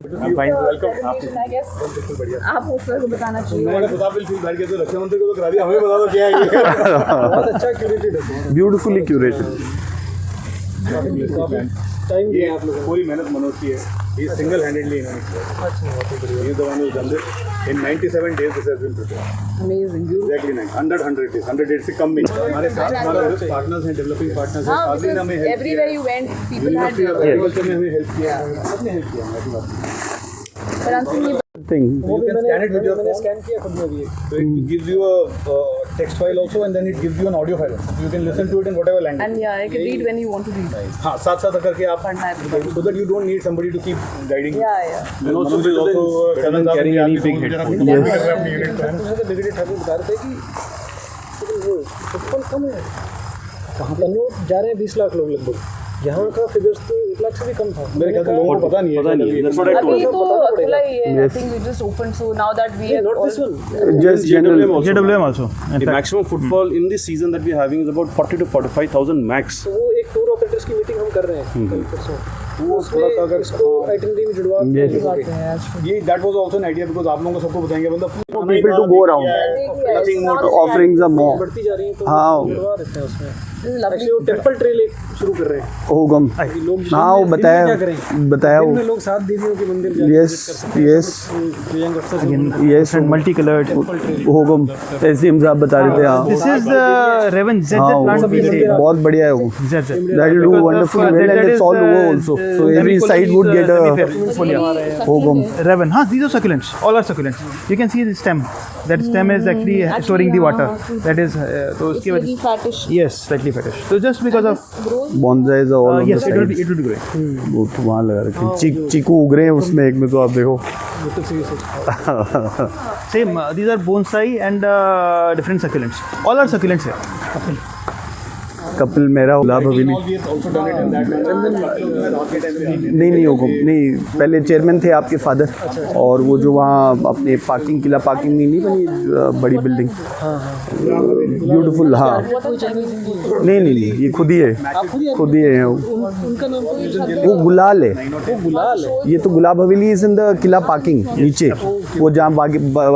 आप उसको बताना चाहिए। मैंने बता बिल्कुल बैठ के तो रक्षा मंत्री को तो करा दिया, हमें बता दो क्या है ये। बहुत अच्छा क्यूरेटेड है, ब्यूटीफुली क्यूरेटेड। टाइम दिया आप लोगों को, पूरी मेहनत मनोज की है, ये सिंगल हैंडेडली इन्होंने किया। ये the one who's done this in 97 days this has been prepared. Amazing. Exactly 100 days, 100 days से कम में। हमारे साथ हमारे पार्टनर्स हैं, डेवलपिंग पार्टनर्स हैं, काफी ने हमें help Everywhere you went, people had agriculture में हमें हेल्प किया, सबने हेल्प किया हमारी बात। Thing. You can scan it with your phone. Scan किया खुद में भी, so it gives you a text file also and then it gives you an audio file. You can listen to it in whatever language. And yeah, I can read when you want to read. हाँ, साथ-साथ करके आप पढ़ना है so that you don't need somebody to keep guiding. Yeah. And also carrying any big headphones. Yes. Degree Thakur बता रहे थे कि वो फुटफॉल कम है, कहाँ पर लोग जा रहे हैं 20 लाख लोग लगभग, यहाँ का फिगर्स तो 1 लाख से भी कम था मेरे ख्याल से, लोगों को पता नहीं है। अभी तो खुला ही है, I think we just opened, so now that we have Not this one. Just JWM also. JWM also. The maximum footfall in this season that we are having is about 40 to 45,000 max. तो वो एक tour operators की meeting हम कर रहे हैं कल परसों, वो थोड़ा सा अगर इसको आइटनरी में जुड़वा ये that was also an idea, because आप लोगों को सबको बताएंगे बंदा People to go around. nothing more Offerings are more. बढ़ती जा रही है तो हाँ। जुड़वा देते हैं उसमें। एक्चुअली वो टेंपल ट्रेल एक शुरू कर रहे हैं, होगम। हाँ वो बताया वो। में लोग 7 देवियों के मंदिर जाके Yes, yes, yes, And multicolored. होगम। ऐसे हम साहब बता रहे थे। हाँ। This is Raven ZZ हाँ, plant. We say. बहुत बढ़िया है वो। ZZ. That will do wonderful well and it's all over also. So every side would get a hogum. Raven. Huh, these are succulents. All are succulents. You can see the stem. That stem is actually storing the water. That is. तो उसकी it's वजह very fattish. Yes, slightly fetish. So just because of Bonsais are all on yes, the it will side. be growing. वो तो वहाँ लगा रखे हैं। चीकू उग रहे हैं उसमें एक में, तो आप देखो। Same. These are bonsai and different succulents. All are succulents here. Kapil मेरा गुलाब हवेली नहीं होगा नहीं, पहले चेयरमैन थे आपके फादर, और वो जो वहाँ अपने पार्किंग किला पार्किंग नहीं बनी बड़ी बिल्डिंग ब्यूटीफुल। हाँ नहीं ये खुद ही है वो गुलाल है, ये तो गुलाब हवेली is in the Qila parking नीचे, वो जहाँ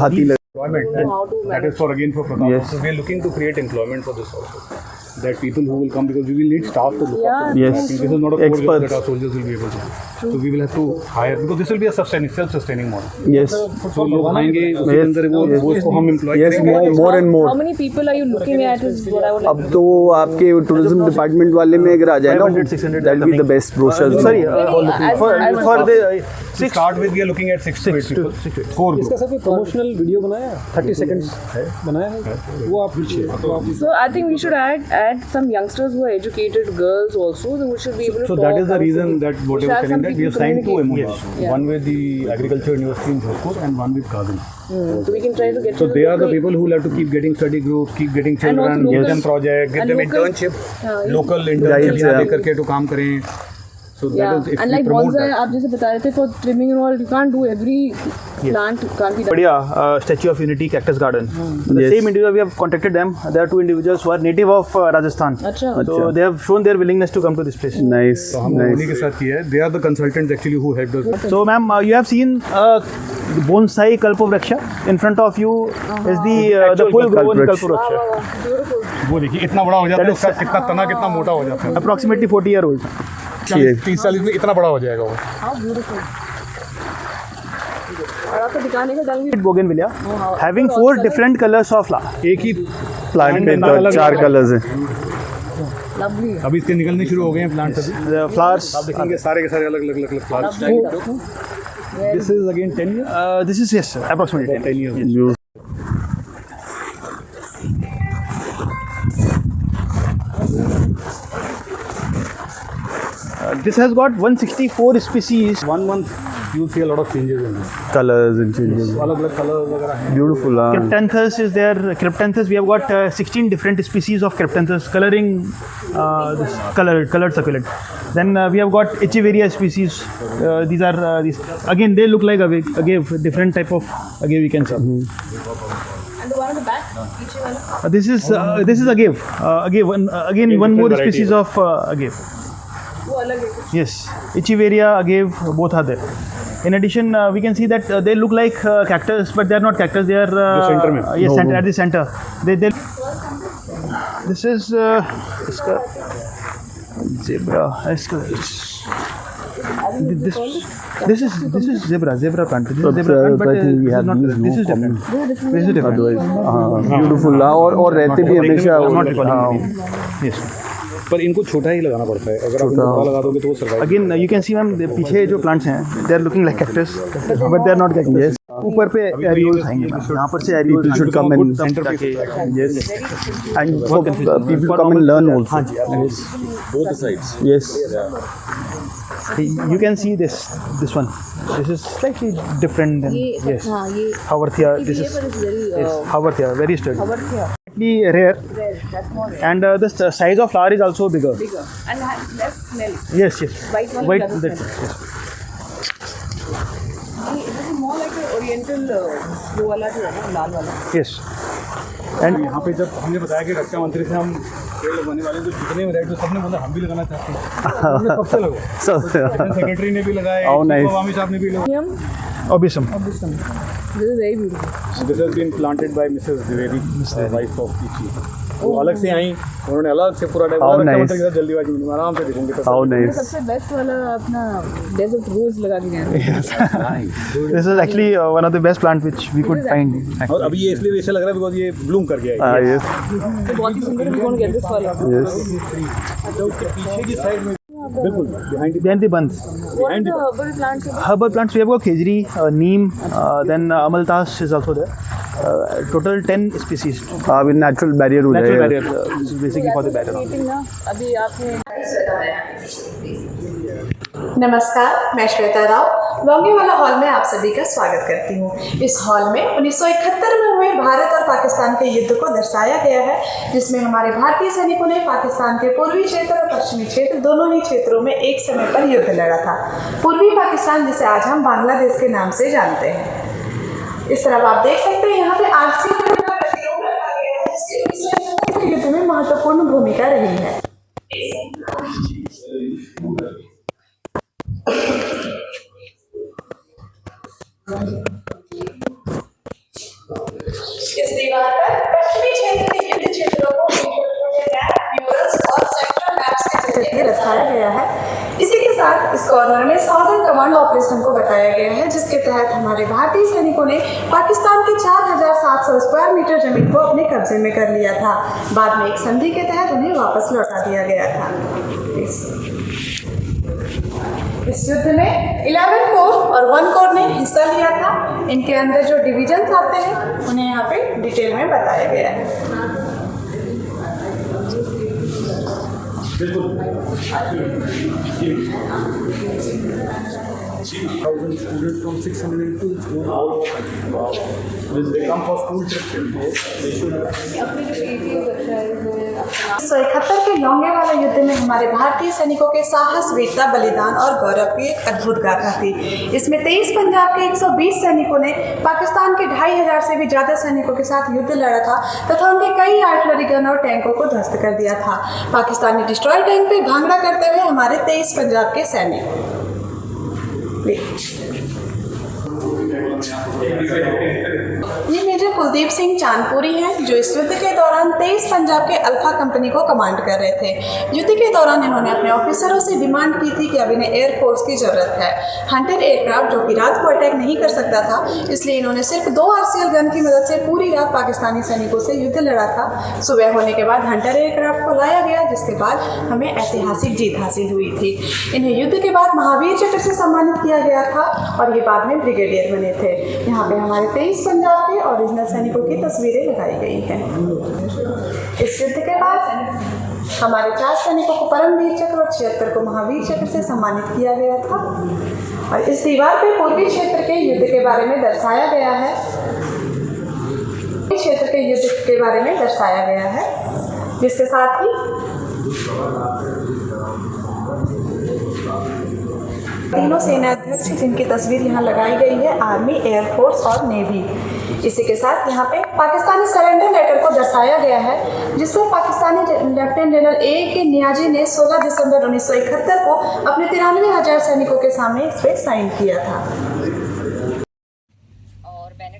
हाथी लगे। That is for Pratap. Yes. So we are looking to create employment for this also. That people who will come, because we will need staff to look after this. Yes. This is not a core job Experts. that our soldiers will be able to do. So we will have to hire, because this will be a self-sustaining model. Yes, So लोग आएंगे, उसके अंदर वो उसको हम employ yes, करेंगे। more and more. How many people are you looking at is what I would like अब तो आपके टूरिज्म डिपार्टमेंट वाले में अगर आ जाए ना, 500-600 that will be the best brochures. Sorry, for the To start with, we are looking at 6 to 8 people. 4 इसका सब कोई प्रमोशनल वीडियो बनाया 30 सेकंड्स बनाया है, वो आप So I think we should add some youngsters who are educated, girls also, who should be able to So talk. that is the I would reason say. that what I should was have telling some that we have people signed 2 communicate. MOUs. Yeah. One with the Agriculture University in Jodhpur and one with Kazim. So we can try to get So to they are the local- people who will have to keep getting study groups, keep getting And also children, give local- them project, give and them local- internship, हाँ, local internship Right, यहाँ yeah. देकर के तो काम करें. So that Yeah, is if and we like promote bonsai, that. आप जैसे बता रहे थे for trimming and all, you can't do every plant can't be done. बढ़िया Statue of Unity Cactus Garden. The Yes. same individual, we have contacted them. There are 2 individuals who are native of Rajasthan. अच्छा. So they have shown their willingness to come to this place. Nice, तो हम nice. उन्हीं के साथ किया है. They are the consultants actually who helped us. So ma'am, you have seen bonsai kalpavraksha in front of you is the full grown kalpavraksha. वो देखिए इतना बड़ा हो जाता है, उसका कितना तना कितना मोटा हो जाता है. Approximately 40-year-old. 30-40 में इतना बड़ा हो जाएगा वो. How beautiful. और आपको दिखाने का डंग Bougainvillea, having 4 different colors of flower. एक ही प्लांट में तो 4 कलर्स हैं। lovely. अभी इसके निकलने शुरू हो गए हैं प्लांट्स अभी. The flowers. आप देखेंगे सारे के सारे अलग अलग flowers. This is again 10 years. This is yes, approximately 10 years. Beautiful. This has got 164 species. 1 month you will see a lot of changes in this. Colours and changes. अलग अलग कलर वगैरह हैं. Beautiful. Cryptanthus is there. Cryptanthus, we have got 16 different species of Cryptanthus coloring this colored succulent. Then we have got Echeveria species. These are these again. They look like agave, different type of agave we can say. And the one on the back, each one. This is agave. Agave. Again, one more variety species of agave. वो अलग है कुछ. Yes, Echeveria, agave, both are there. In addition, we can see that they look like cactus, but they are not cactus. They are center में? yes, center, at the center. They this is इसका zebra. इसका this is zebra plant. This is zebra plant, but I think we have not, these this is no different. This is different. Beautiful और रहते भी हमेशा Not हाँ, yes. पर इनको छोटा ही लगाना पड़ता है, अगर आप इनको बड़ा लगा दोगे तो वो survive. Again, you can see ma'am पीछे जो plants हैं, they are looking like cactus, but they are not cactus. Yes. ऊपर पे areoles आएंगे, यहाँ पर से areoles people should come and yes, and for people come and learn also. हाँ जी, yes. Both the sides. Yes. you can see this one. This is slightly different than yes. हाँ ये Haworthia. This is yes, Haworthia, very sturdy. Slightly rare, and the size of flower is also bigger. and less smell. Yes. White one White. doesn't That's, smell. yes. This is more like an oriental वो वाला जो है ना लाल वाला. Yes. And यहाँ पे जब हमने बताया कि रक्षा मंत्री से हम पेड़ लगवाने वाले, तो जितने वैरायटी सबने बोला हम भी लगाना चाहते हैं। हमने कब से लगवाया? So सेक्रेटरी ने भी लगाया, Oh, nice. अवामी साहब ने भी लगाया। Obisum. This is very beautiful. This has been planted by Mrs. Dwivedi, wife of the chief. वो अलग से आई, उन्होंने अलग से पूरा How रक्षा nice. मंत्री के साथ जल्दीबाजी में आराम से देखेंगे। how ये nice. सबसे बेस्ट वाला अपना डेजर्ट रोज लगा के गए. This is actually one of the best plants which we could find. और अभी ये इसलिए ऐसा लग रहा है बिकॉज ये ब्लूम कर गया है। Yes. तो बहुत ही सुंदर है. कौन कहते हैं वाला? Yes. पीछे की साइड में बिल्कुल Behind the buns. What are the herbal plants? Herbal plants, we have got khejri, neem, then amaltas is also there. Total 10 species. अभी natural barrier हो Natural जाएगा. barrier. This is basically for the barrier. Creating ना अभी आपने नमस्कार, मैं Shweta Rao Longewala hall में आप सभी का स्वागत करती हूँ। इस हॉल में 1971 में हुए भारत और पाकिस्तान के युद्ध को दर्शाया गया है, जिसमें हमारे भारतीय सैनिकों ने पाकिस्तान के पूर्वी क्षेत्र और पश्चिमी क्षेत्र दोनों ही क्षेत्रों में एक समय पर युद्ध लड़ा था। पूर्वी पाकिस्तान, जिसे आज हम बांग्लादेश के नाम से जानते हैं। इस तरफ आप देख सकते हैं यहाँ पे आरसी युद्ध में महत्वपूर्ण भूमिका रही है। इस दीवार पर पश्चिमी क्षेत्र के युद्ध क्षेत्रों को और सेक्टर मैप्स के जरिए दर्शाया गया है। इसी के साथ इस कॉर्नर में साउदर्न कमांड ऑपरेशन को बताया गया है, जिसके तहत हमारे भारतीय सैनिकों ने पाकिस्तान की 4700 स्क्वायर मीटर जमीन को अपने कब्जे में कर लिया था। बाद में एक संधि के तहत उन्हें वापस लौटा दिया गया था। इस युद्ध में 11 कोर और 1 कोर ने हिस्सा लिया था। इनके अंदर जो डिविजन्स आते हैं उन्हें यहाँ पे डिटेल में बताया गया है। students from 602 schools all over. They come for school trips. They should. 1971 के लौंगेवाला युद्ध में हमारे भारतीय सैनिकों के साहस, वीरता, बलिदान और गौरव की एक अद्भुत गाथा थी। इसमें 23 पंजाब के 120 सैनिकों ने पाकिस्तान के 2500 से भी ज़्यादा सैनिकों के साथ युद्ध लड़ा था तथा उनके कई आर्टिलरी गन और टैंकों को ध्वस्त कर दिया था। पाकिस्तानी डिस्ट्रॉय टैंक पे भांगड़ा करते हुए हमारे 23 पंजाब के सैनिक। ये मेजर कुलदीप सिंह चांदपुरी हैं, जो इस युद्ध के दौरान 23 पंजाब के अल्फा कंपनी को कमांड कर रहे थे। युद्ध के दौरान इन्होंने अपने ऑफिसरों से डिमांड की थी कि अब इन्हें एयरफोर्स की ज़रूरत है। हंटर एयरक्राफ्ट जो कि रात को अटैक नहीं कर सकता था, इसलिए इन्होंने सिर्फ 2 आरसीएल गन की मदद से पूरी रात पाकिस्तानी सैनिकों से युद्ध लड़ा था। सुबह होने के बाद हंटर एयरक्राफ्ट को लाया गया, जिसके बाद हमें ऐतिहासिक जीत हासिल हुई थी। इन्हें युद्ध के बाद महावीर चक्र से सम्मानित किया गया था और ये बाद में ब्रिगेडियर बने थे। यहाँ पे हमारे 23 पंजाब के ओरिजिनल सैनिकों की तस्वीरें लगाई गई हैं। इस युद्ध के बाद हमारे 4 सैनिकों को परमवीर चक्र और 76 को महावीर चक्र से सम्मानित किया गया था। और इस दीवार पे पूर्वी क्षेत्र के युद्ध के बारे में दर्शाया गया है। क्षेत्र के युद्ध के बारे में दर्शाया गया है, जिसके साथ ही तीनों सेना अध्यक्ष जिनकी तस्वीर यहाँ लगाई गई है, आर्मी, एयरफोर्स और नेवी। इसी के साथ यहाँ पे पाकिस्तानी सरेंडर लेटर को दर्शाया गया है, जिसमें Pakistani lieutenant general A.K. Niazi ने 16 दिसंबर 1971 को अपने 93,000 सैनिकों के सामने इस पर साइन किया था।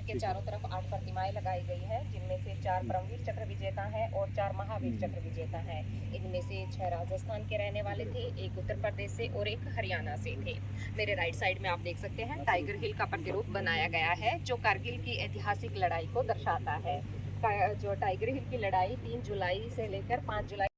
के चारों तरफ 8 प्रतिमाएं लगाई गई हैं, जिनमें से 4 परमवीर चक्र विजेता हैं और 4 महावीर चक्र विजेता हैं। इनमें से 6 राजस्थान के रहने वाले थे, 1 उत्तर प्रदेश से और 1 हरियाणा से थे। मेरे राइट साइड में आप देख सकते हैं टाइगर हिल का प्रतिरूप बनाया गया है, जो कारगिल की ऐतिहासिक लड़ाई को दर्शाता है। जो टाइगर हिल की लड़ाई 3 जुलाई से लेकर 5 जुलाई